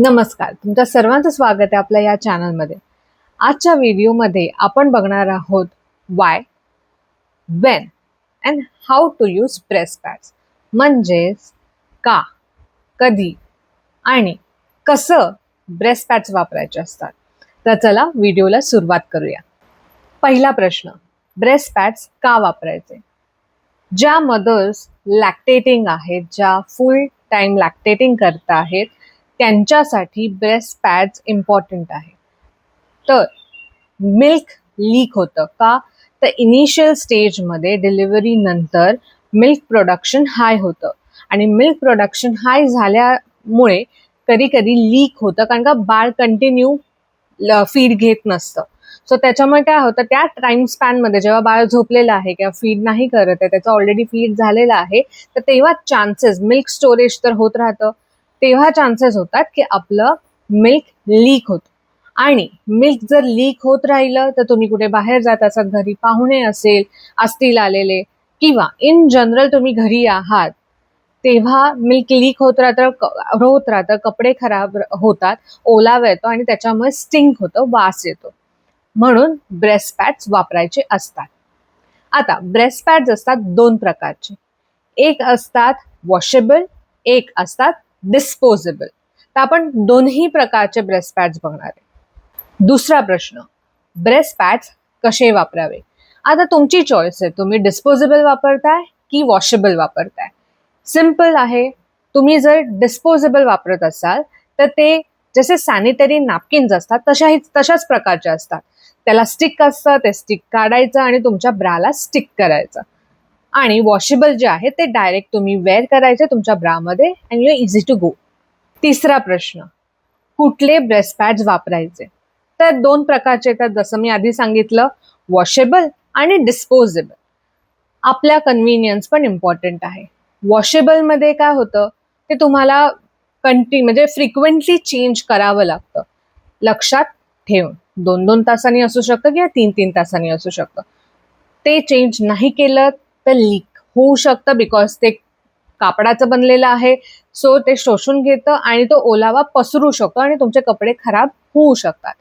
नमस्कार, तुमच्या सर्वांचं स्वागत आहे आपल्या या चॅनलमध्ये. आजच्या व्हिडिओमध्ये आपण बघणार आहोत why, when and how to use breast pads. म्हणजेच का, कधी आणि कसं ब्रेस्ट पॅड्स वापरायचे असतात. तर चला व्हिडिओला सुरुवात करूया. पहिला प्रश्न, ब्रेस्ट पॅड्स का वापरायचे? ज्या मदर्स लॅक्टेटिंग आहेत, ज्या फुल टाइम लॅक्टेटिंग करत आहेत, त्यांच्यासाठी ब्रेस्ट पॅड्स इम्पॉर्टंट आहे. तर मिल्क लीक होतं का? तर इनिशियल स्टेजमध्ये डिलिव्हरी नंतर मिल्क प्रोडक्शन हाय होतं आणि मिल्क प्रोडक्शन हाय झाल्यामुळे कधी कधी लीक होतं, कारण का बाळ कंटिन्यू फीड घेत नसतं. सो त्याच्यामुळे काय होतं, त्या टाइम स्पॅनमध्ये जेव्हा बाळ झोपलेलं आहे किंवा फीड नाही करत आहे, त्याचं ऑलरेडी फीड झालेलं आहे, तर तेव्हा चान्सेस मिल्क स्टोरेज तर होत राहतं, तेव्हा चान्सेस होतात की आपलं मिल्क लीक होतं. आणि मिल्क जर लीक होत राहिलं तर तुम्ही कुठे बाहेर जात असाल, घरी पाहुणे असतील आलेले, किंवा इन जनरल तुम्ही घरी आहात, तेव्हा मिल्क लीक होत राहतं, कपडे खराब होतात, ओलावा येतो आणि त्याच्यामुळे स्टिंक होतं, वास येतो. म्हणून ब्रेस्ट पॅड्स वापरायचे असतात. आता ब्रेस्ट पॅड्स असतात दोन प्रकारचे, एक असतात वॉशेबल, एक असतात डिस्पोजेबल. तर आपण दोन्ही प्रकारचे ब्रेस्ट पॅड्स बघणार आहे. दुसरा प्रश्न, ब्रेस्ट पॅड्स कसे वापरावे? आता तुमची चॉईस आहे, तुम्ही डिस्पोजेबल वापरताय की वॉशेबल वापरताय. सिंपल आहे. तुम्ही जर डिस्पोजेबल वापरत असाल तर ते जसे सॅनिटरी नॅपकिन्स असतात तशाच प्रकारचे असतात. त्याला स्टिक असतं, ते स्टिक काढायचं आणि तुमच्या ब्राला स्टिक करायचं. आणि वॉशेबल जे आहे ते डायरेक्ट तुम्ही वेअर करायचे तुमच्या ब्रामध्ये and you easy to go. तिसरा प्रश्न, कुठले ब्रेस्ट पॅड्स वापरायचे? तर दोन प्रकारचे येतात, जसं मी आधी सांगितलं, वॉशेबल आणि डिस्पोजेबल. आपल्या कन्व्हिनियन्स पण इम्पॉर्टंट आहे. वॉशेबलमध्ये काय होतं, ते तुम्हाला म्हणजे फ्रिक्वेंटली चेंज करावं लागतं. लक्षात ठेवून 2-2 तासांनी असू शकतं किंवा 3-3 तासांनी असू शकतं. ते चेंज नाही केलं तर लीक होऊ शकतं, बिकॉज ते कापडाचं बनलेलं आहे. सो ते शोषून घेतं आणि तो ओलावा पसरू शकतो आणि तुमचे कपडे खराब होऊ शकतात.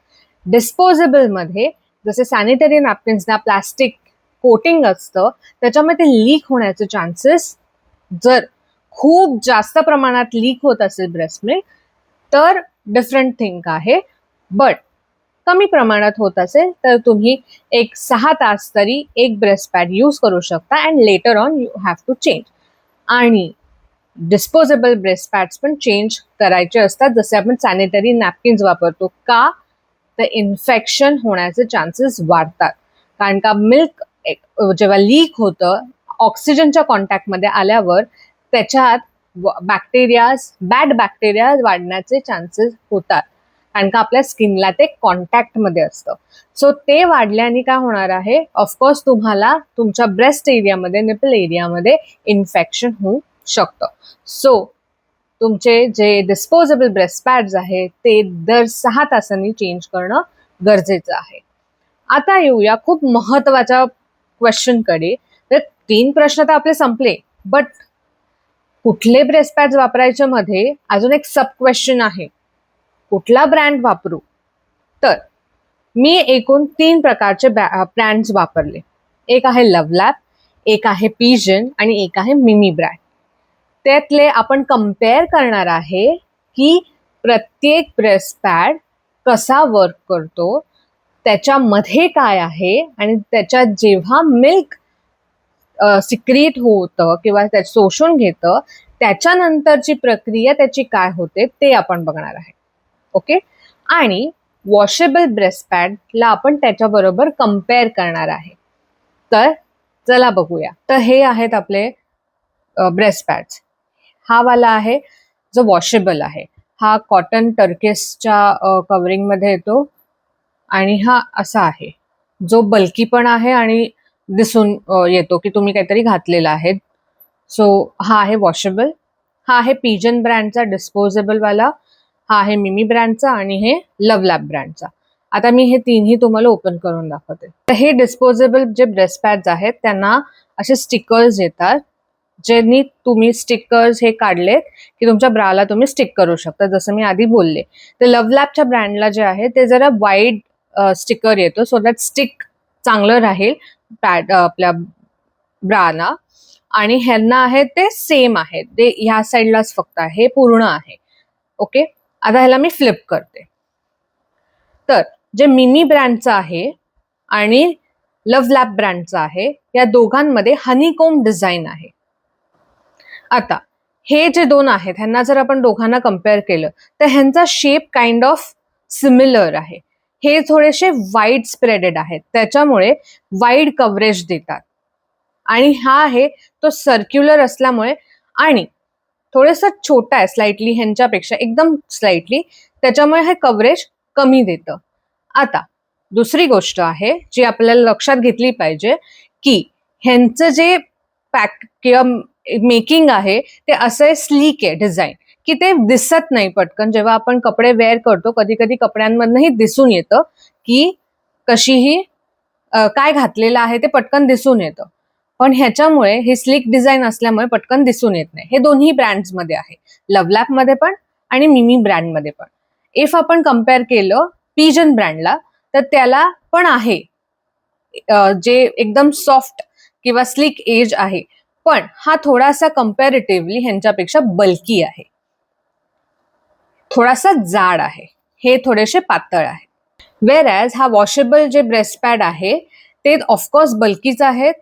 डिस्पोजेबलमध्ये जसे सॅनिटरी नॅपकिन्सना प्लास्टिक कोटिंग असतं, त्याच्यामुळे ते लीक होण्याचे चान्सेस, जर खूप जास्त प्रमाणात लीक होत असेल ब्रेस्ट मिल्क तर डिफरंट थिंग आहे. बट कमी प्रमाणात होत असेल तर तुम्ही एक 6 तास तरी एक ब्रेस्ट पॅड यूज करू शकता and later on you have to change. आणि डिस्पोजेबल ब्रेस्ट पॅड्स पण चेंज करायचे असतात, जसे आपण सॅनिटरी नॅपकिन्स वापरतो. का? तर इन्फेक्शन होण्याचे चान्सेस वाढतात, कारण का मिल्क जेव्हा लीक होतं, ऑक्सिजनच्या कॉन्टॅक्टमध्ये आल्यावर त्याच्यात बॅड बॅक्टेरिया वाढण्याचे चान्सेस होतात, कारण का आपल्या स्किनला ते कॉन्टॅक्टमध्ये असतं. सो ते वाढल्याने काय होणार आहे, ऑफकोर्स तुम्हाला तुमच्या ब्रेस्ट एरियामध्ये, निपल एरियामध्ये इन्फेक्शन होऊ शकतं. सो तुमचे जे डिस्पोजेबल ब्रेस्ट पॅड्स आहेत ते दर 6 तासांनी चेंज करणं गरजेचं आहे. आता येऊया खूप महत्वाच्या क्वेश्चनकडे. तर 3 प्रश्न तर आपले संपले, बट कुठले ब्रेस्ट पॅड्स वापरायचे मध्ये अजून एक सब क्वेश्चन आहे, कुठला ब्रँड वापरू? तर मी एकूण 3 प्रकारचे ब्रँड्स वापरले. एक आहे लव्हलॅब, एक आहे पिजन आणि एक आहे मिमी ब्रँड. त्यातले आपण कम्पेअर करणार आहे की प्रत्येक ब्रेस्ट पॅड कसा वर्क करतो, त्याच्यामध्ये काय आहे, आणि त्याच्यात जेव्हा मिल्क सिक्रीट होतं किंवा त्या शोषून घेतं त्याच्यानंतरची प्रक्रिया त्याची काय होते ते आपण बघणार आहे. ओके. आणि वॉशेबल ब्रेस्ट पॅडला आपण त्याच्याबरोबर कम्पेअर करणार आहे. तर चला बघूया. तर हे आहेत आपले ब्रेस्ट पॅड्स. हा वाला आहे जो वॉशेबल आहे, हा कॉटन टर्किसच्या कव्हरिंगमध्ये येतो आणि हा असा आहे जो बल्की पण आहे आणि दिसून येतो की तुम्ही काहीतरी घातलेलं आहे. सो हा आहे वॉशेबल. हा आहे पिजन ब्रँडचा डिस्पोजेबल वाला, हा आहे मिमी ब्रँडचा आणि हे लव्हलॅब ब्रँडचा. आता मी हे तिन्ही तुम्हाला ओपन करून दाखवते. तर हे डिस्पोजेबल जे ब्रेस्ट पॅड्स आहेत त्यांना असे स्टिकर्स येतात ज्यांनी तुम्ही स्टिकर्स हे काढलेत की तुमच्या ब्राला तुम्ही स्टिक करू शकता. जसं मी आधी बोलले, तर लव्ह लॅबच्या ब्रँडला जे आहे ते जरा वाईड स्टिकर येतो, सो दॅट स्टिक चांगलं राहील आपल्या ब्राना. आणि ह्यांना आहे ते सेम आहे, ते ह्या साईडलाच फक्त आहे, पूर्ण आहे. ओके, आता ह्याला मी फ्लिप करते. तर जे मिमी ब्रँडचं आहे आणि लव्ह लॅब ब्रँडचं आहे, या दोघांमध्ये हनीकोम डिझाईन आहे. आता हे जे दोन आहेत ह्यांना जर आपण दोघांना कम्पेअर केलं तर ह्यांचा शेप काइंड ऑफ सिमिलर आहे. हे थोडेसे वाईड स्प्रेडेड आहेत, त्याच्यामुळे वाईड कव्हरेज देतात. आणि हा आहे तो सर्क्युलर असल्यामुळे आणि थोडंसं छोटा आहे स्लाइटली ह्यांच्यापेक्षा, एकदम स्लाइटली, त्याच्यामुळे हे कव्हरेज कमी देतं. आता दुसरी गोष्ट आहे जी आपल्याला लक्षात घेतली पाहिजे की ह्यांचं जे पॅक किंवा मेकिंग आहे ते असं स्लीक आहे डिझाईन, की ते दिसत नाही पटकन. जेव्हा आपण कपडे वेअर करतो कधी कधी कपड्यांमधनंही दिसून येतं की कशीही काय घातलेलं आहे ते पटकन दिसून येतं. पण ह्याच्यामुळे हे स्लीक डिझाईन असल्यामुळे पटकन दिसून येत नाही. हे दोन्ही ब्रँड्समध्ये आहे, लव्ह लॅब मध्ये पण आणि मिमी ब्रँडमध्ये पण. इफ आपण कम्पेअर केलं पिजन ब्रँडला तर त्याला पण आहे जे एकदम सॉफ्ट किंवा स्लिक एज आहे, पण हा थोडासा कम्पॅरेटिव्हली ह्यांच्यापेक्षा बल्की आहे, थोडासा जाड आहे, हे थोडेसे पातळ आहे. वेअर ॲज हा वॉशेबल जे ब्रेस्ट पॅड आहे ते ऑफकोर्स बल्कीच आहेत,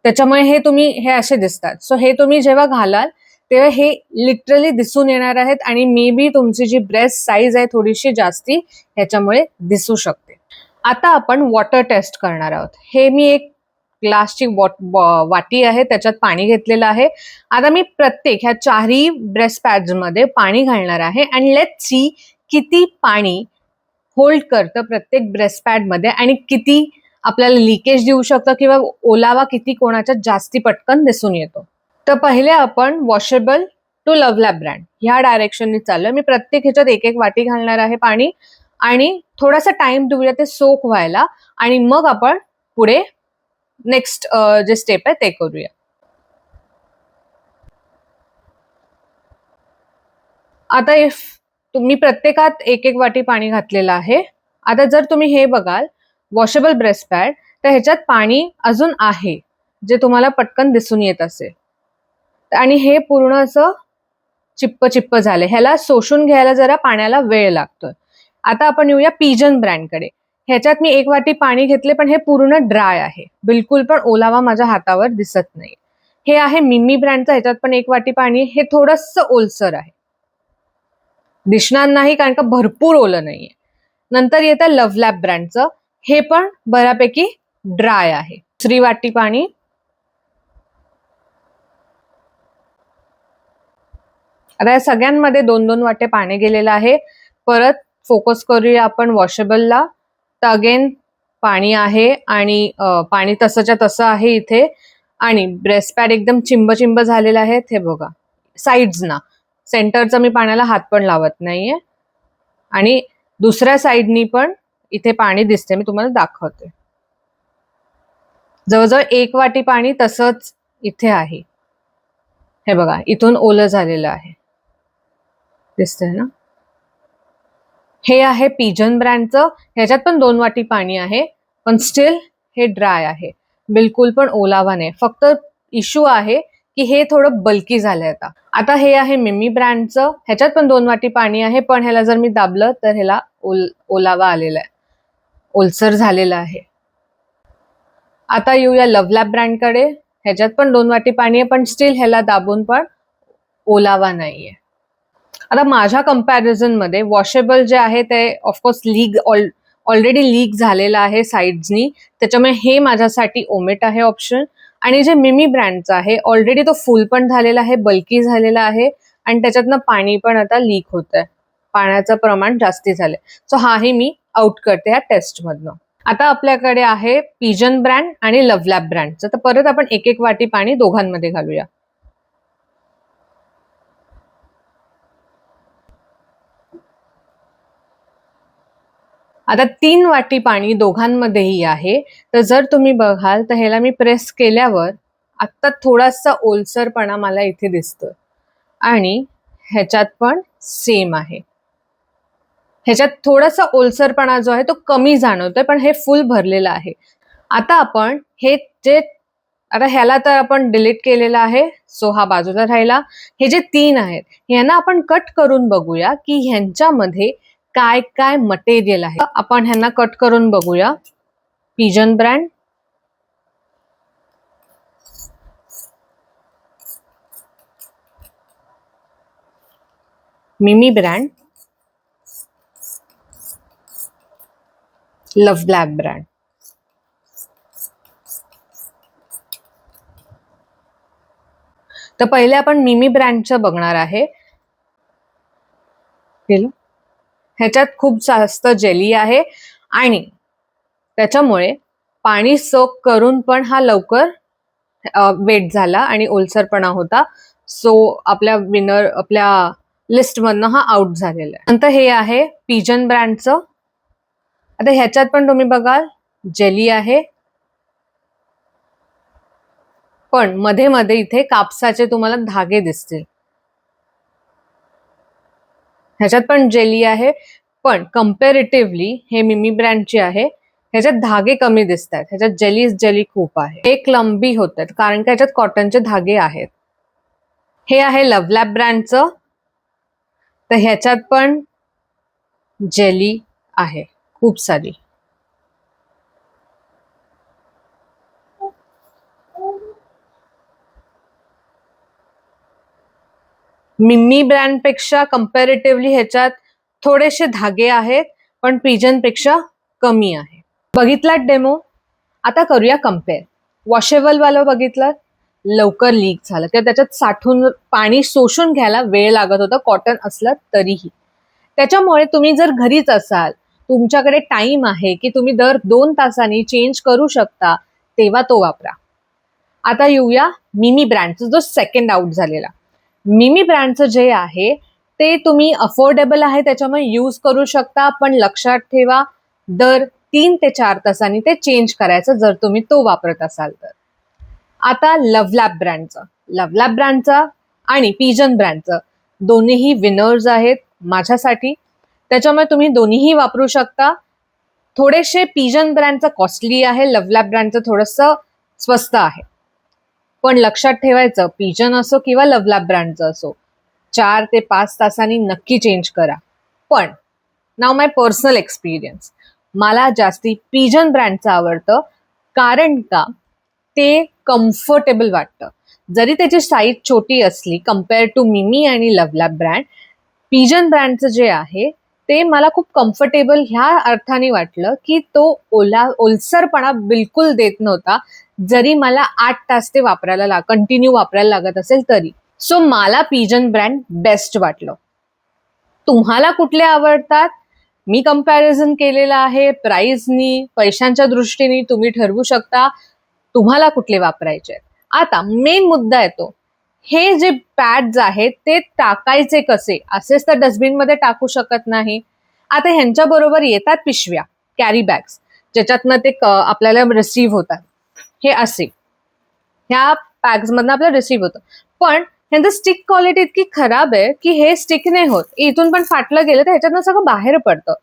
त्याच्यामुळे हे तुम्ही हे असे दिसतात. सो हे तुम्ही जेव्हा घालाल तेव्हा हे लिटरली दिसून येणार आहेत आणि मे बी तुमची जी ब्रेस्ट साईज आहे थोडीशी जास्ती ह्याच्यामुळे दिसू शकते. आता आपण वॉटर टेस्ट करणार आहोत. हे मी एक ग्लासची वाटी आहे, त्याच्यात पाणी घेतलेलं आहे. आता मी प्रत्येक ह्या चारही ब्रेस्ट पॅड्स मध्ये पाणी घालणार आहे आणि लेट्स सी किती पाणी होल्ड करतं प्रत्येक ब्रेस्ट पॅड मध्ये आणि किती आपल्याला लिकेज देऊ शकतं किंवा ओलावा किती कोणाच्या जास्ती पटकन दिसून येतो. तर पहिले आपण washable to love lab brand ह्या डायरेक्शनने चाललोय. मी प्रत्येक ह्याच्यात एक एक वाटी घालणार आहे पाणी आणि थोडासा टाइम देऊया ते सोक व्हायला आणि मग आपण पुढे नेक्स्ट जे स्टेप आहे ते करूया. आता इफ तुम्ही प्रत्येकात एक एक वाटी पाणी घातलेलं आहे. आता जर तुम्ही हे बघाल वॉशेबल ब्रेस्ट पॅड तर ह्याच्यात पाणी अजून आहे जे तुम्हाला पटकन दिसून येत असेल आणि हे पूर्ण असं चिप्प चिप्प झाले, ह्याला शोषून घ्यायला जरा पाण्याला वेळ लागतोय. आता आपण येऊया पिजन ब्रँडकडे. ह्याच्यात मी एक वाटी पाणी घेतले पण हे पूर्ण ड्राय आहे, बिलकुल पण ओलावा माझ्या हातावर दिसत नाही. हे आहे मिमी ब्रँडचं, ह्याच्यात पण एक वाटी पाणी, हे थोडंसं ओलसर आहे, दिसणार नाही कारण का भरपूर ओलं नाहीये. नंतर येतं लव्ह लॅब ब्रँडचं, हे पण बऱ्यापैकी ड्राय आहे. दुसरी वाटी पाणी, आता या सगळ्यांमध्ये 2-2 वाटे पाणी गेलेलं आहे. परत फोकस करूया आपण वॉशेबलला. तर अगेन पाणी आहे आणि पाणी तसंच्या तसं आहे इथे आणि ब्रेस्ट पॅड एकदम चिंब चिंब झालेला आहे. हे बघा साईड्सना, सेंटरचा मी पाण्याला हात पण लावत नाहीये आणि दुसऱ्या साईडनी पण इथे पाणी दिसते, मी तुम्हाला दाखवते. जवळजवळ एक वाटी पाणी तसंच इथे आहे. हे बघा इथून ओलं झालेलं आहे, दिसतंय ना. हे आहे पिजन ब्रँडचं, ह्याच्यात पण 2 वाटी पाणी आहे पण स्टील हे ड्राय आहे, बिलकुल पण ओलावा नाही. फक्त इश्यू आहे की हे थोडं बल्की झालंय. आता हे आहे मिमी ब्रँडचं, ह्याच्यात पण 2 वाटी पाणी आहे पण ह्याला जर मी दाबलं तर ह्याला ओलावा आलेला आहे, ओलसर झालेला आहे. आता येऊया लव्ह लॅब ब्रँडकडे. ह्याच्यात पण 2 वाटी पाणी आहे पण स्टील ह्याला दाबून पण ओलावा नाहीये. आता माझ्या कम्पॅरिझन मध्ये वॉशेबल जे आहे ते ऑफकोर्स ऑलरेडी लीक झालेलं आहे साईड्सनी, त्याच्यामुळे हे माझ्यासाठी ओमेट आहे ऑप्शन. आणि जे मिमी ब्रँडचं आहे ऑलरेडी तो फुल पण झालेला आहे, बल्की झालेला आहे आणि त्याच्यातनं पाणी पण आता लीक होत आहे, पाण्याचं प्रमाण जास्ती झालंय. सो हाही मी आउट करते ह्या टेस्ट मधनं. आता आपल्याकडे आहे पिजन ब्रँड आणि लव्ह लॅब ब्रँडचं. तर परत आपण एक एक वाटी पाणी दोघांमध्ये घालूया. आता 3 वाटी पाणी दोघांमध्येही आहे. तर जर तुम्ही बघाल तर ह्याला मी प्रेस केल्यावर आता थोडासा ओलसरपणा मला इथे दिसतोय आणि ह्याच्यात पण सेम आहे. ह्याच्यात थोडासा ओलसरपणा जो आहे तो कमी जाणवतोय, पण हे फुल भरलेलं आहे. आता आपण हे जे आता ह्याला तर आपण डिलीट केलेला आहे, सो हा बाजूला राहिला. हे जे 3 आहेत ह्यांना आपण कट करून बघूया की ह्यांच्यामध्ये काय काय मटेरियल आहे. आपण ह्यांना कट करून बघूया. पिजन ब्रँड, मिमी ब्रँड, लव्ह लॅब ब्रँड. तर पहिले आपण मिमी ब्रँडचं बघणार आहे. ह्याच्यात खूप जास्त जेली आहे आणि त्याच्यामुळे पाणी सोक करून पण हा लवकर वेट झाला आणि ओलसरपणा होता. सो आपल्या लिस्ट मधनं हा आउट झालेला आहे. नंतर हे आहे पिजन ब्रँडचं. आता ह्याच्यात पण तुम्ही बघाल जेली आहे, पण मध्ये मध्ये इथे कापसाचे तुम्हाला धागे दिसतील. ह्याच्यात पण जेली आहे, पण कम्पॅरेटिव्हली हे मिमी ब्रँडची आहे. ह्याच्यात धागे कमी दिसत आहेत, ह्याच्यात जेली खूप आहे. एक लंबी होत आहेत कारण का ह्याच्यात कॉटनचे धागे आहेत. हे आहे लव्ह लॅब ब्रँडचं. तर ह्याच्यात पण जेली आहे खूप सारी. मिमी ब्रँड पेक्षा कम्पॅरेटिव्हली ह्याच्यात थोडेसे धागे आहेत, पण पिजन पेक्षा कमी आहे. बघितलात डेमो. आता करूया कम्पेअर. वॉशेबल वाला बघितलं, लवकर लीक झालं किंवा त्याच्यात साठून पाणी शोषून घ्यायला वेळ लागत होता कॉटन असलं तरीही. त्याच्यामुळे तुम्ही जर घरीच असाल, तुमच्याकडे टाइम आहे की तुम्ही दर 2 तासांनी चेंज करू शकता, तेव्हा तो वापरा. आता येऊया मिमी ब्रँडचा जो सेकंड आउट झालेला. मिमी ब्रँडचं जे आहे ते तुम्ही अफोर्डेबल आहे त्याच्यामुळे यूज करू शकता, पण लक्षात ठेवा दर 3 ते 4 तासांनी ते चेंज करायचं जर तुम्ही तो वापरत असाल तर. आता लव्ह लॅब ब्रँडचा आणि पिजन ब्रँडचं दोन्हीही विनर्स आहेत माझ्यासाठी, त्याच्यामुळे तुम्ही दोन्हीही वापरू शकता. थोडेसे पिजन ब्रँडचं कॉस्टली आहे, लव्ह लॅब ब्रँडचं थोडंसं स्वस्त आहे. पण लक्षात ठेवायचं, पिजन असो किंवा लव्ह लॅब ब्रँडचं असो, 4 ते 5 तासांनी नक्की चेंज करा. पण नाव माय पर्सनल एक्सपिरियन्स, मला जास्ती पिजन ब्रँडचं आवडतं कारण का ते कम्फर्टेबल वाटतं. जरी त्याची साईज छोटी असली कम्पेअर टू मिमी आणि लव्ह लॅब ब्रँड, पिजन ब्रँडचं जे आहे ते मला खूप कम्फर्टेबल ह्या अर्थाने वाटलं की तो ओलसरपणा बिलकुल देत नव्हता, जरी मला 8 तास ते कंटिन्यू वापरायला लागत असेल तरी. सो मला पिजन ब्रँड बेस्ट वाटलं. तुम्हाला कुठले आवडतात? मी कंपॅरिझन केलेलं आहे प्राइसनी, पैशांच्या दृष्टीने तुम्ही ठरवू शकता तुम्हाला कुठले वापरायचे. आता मेन मुद्दा येतो, हे जे पॅड्स आहेत ते टाकायचे कसे? असेच तर डस्टबिन मध्ये टाकू शकत नाही. आता ह्यांच्या बरोबर येतात पिशव्या, कॅरी बॅग्स, ज्याच्यातनं ते आपल्याला रिसीव्ह होतात. हे असे ह्या पॅक्स मधनं आपल्याला रिसीव्ह होतं, पण ह्यांचं स्टिक क्वालिटी इतकी खराब आहे की हे स्टिक नाही होत. इथून पण फाटलं गेलं तर ह्याच्यातनं सगळं बाहेर पडतं.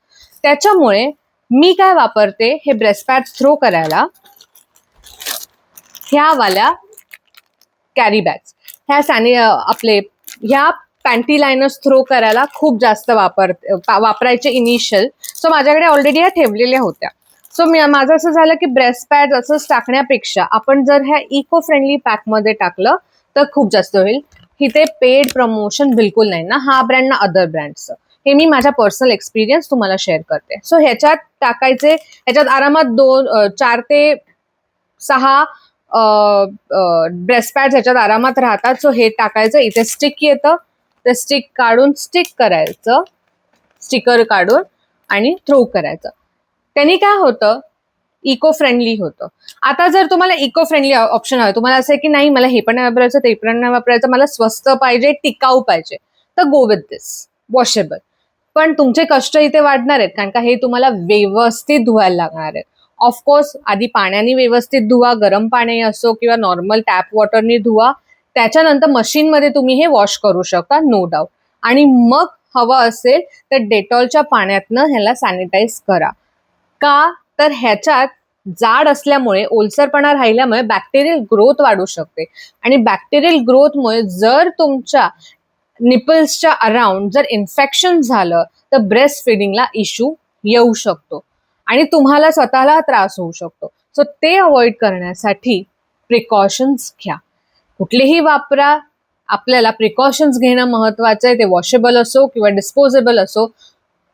त्याच्यामुळे मी काय वापरते, हे ब्रेस्ट पॅड थ्रो करायला ह्या वाल्या कॅरी बॅग्स, ह्या पॅन्टी लाइनर्स थ्रो करायला खूप जास्त वापरायचे इनिशियल. सो माझ्याकडे ऑलरेडी ह्या ठेवलेल्या होत्या. सो माझं असं झालं की ब्रेस्ट पॅड असंच टाकण्यापेक्षा आपण जर ह्या इको फ्रेंडली पॅकमध्ये टाकलं तर खूप जास्त होईल. इथे पेड प्रमोशन बिलकुल नाही ना हा ब्रँड ना अदर ब्रँडचं. हे मी माझ्या पर्सनल एक्सपिरियन्स तुम्हाला शेअर करते. सो ह्याच्यात टाकायचे, ह्याच्यात आरामात 4 ते 6 ब्रेस्ट पॅड ह्याच्यात आरामात राहतात. सो हे टाकायचं, इथे स्टिक येतं, ते स्टिक काढून स्टिक करायचं, स्टिकर काढून आणि थ्रो करायचं. त्यांनी काय होतं, इको फ्रेंडली होतं. आता जर तुम्हाला इको फ्रेंडली ऑप्शन हवं, तुम्हाला असं आहे की नाही मला हे पण नाही वापरायचं ते पण नाही वापरायचं, मला स्वस्त पाहिजे, टिकाऊ पाहिजे, तर गो विथ दिस वॉशेबल. पण तुमचे कष्ट इथे वाढणार आहेत कारण का हे तुम्हाला व्यवस्थित धुवायला लागणार आहेत. ऑफकोर्स आधी पाण्याने व्यवस्थित धुवा, गरम पाणी असो किंवा नॉर्मल टॅप वॉटरने धुवा. त्याच्यानंतर मशीनमध्ये तुम्ही हे वॉश करू शकता, नो डाऊट. आणि मग हवं असेल तर डेटॉलच्या पाण्यातनं ह्याला सॅनिटाईज करा. का तर ह्याच्यात जाड असल्यामुळे, ओलसरपणा राहिल्यामुळे बॅक्टेरियल ग्रोथ वाढू शकते. आणि बॅक्टेरियल ग्रोथमुळे जर तुमच्या निपल्सच्या अराउंड जर इन्फेक्शन झालं तर ब्रेस्ट फिडिंगला इश्यू येऊ शकतो आणि तुम्हाला स्वतःला त्रास होऊ शकतो. सो ते अवॉइड करण्यासाठी प्रिकॉशन्स घ्या. कुठलेही वापरा, आपल्याला प्रिकॉशन्स घेणं महत्वाचं आहे. ते वॉशेबल असो किंवा डिस्पोजेबल असो,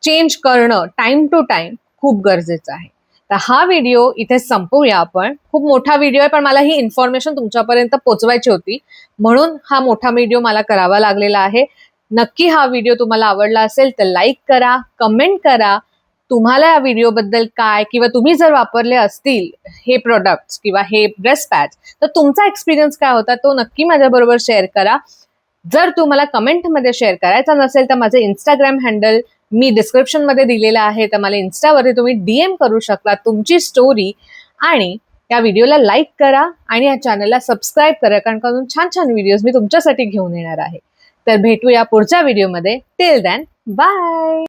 चेंज करणं टाइम टू टाइम खूप गरजेचं आहे. तर हा व्हिडिओ इथे संपवूया आपण. खूप मोठा व्हिडिओ आहे, पण मला ही इन्फॉर्मेशन तुमच्यापर्यंत पोहोचवायची होती म्हणून हा मोठा व्हिडिओ मला करावा लागलेला आहे. नक्की हा व्हिडिओ तुम्हाला आवडला असेल तर लाईक करा, कमेंट करा. तुम्हाला या व्हिडिओबद्दल काय, किंवा तुम्ही जर वापरले असतील हे प्रोडक्ट्स किंवा हे ब्रेस्ट पॅड्स तर तुमचा एक्सपिरियन्स काय होता तो नक्की माझ्याबरोबर शेअर करा. जर तुम्हाला कमेंटमध्ये शेअर करायचा नसेल तर माझे इंस्टाग्राम हँडल मी डिस्क्रिप्शनमध्ये दिलेलं आहे, तर मला इन्स्टावरती तुम्ही DM करू शकता तुमची स्टोरी. आणि या व्हिडिओला लाईक करा आणि या चॅनलला सबस्क्राईब करा, कारण छान छान व्हिडिओज मी तुमच्यासाठी घेऊन येणार आहे. तर भेटूया पुढच्या व्हिडिओमध्ये. Till then, bye.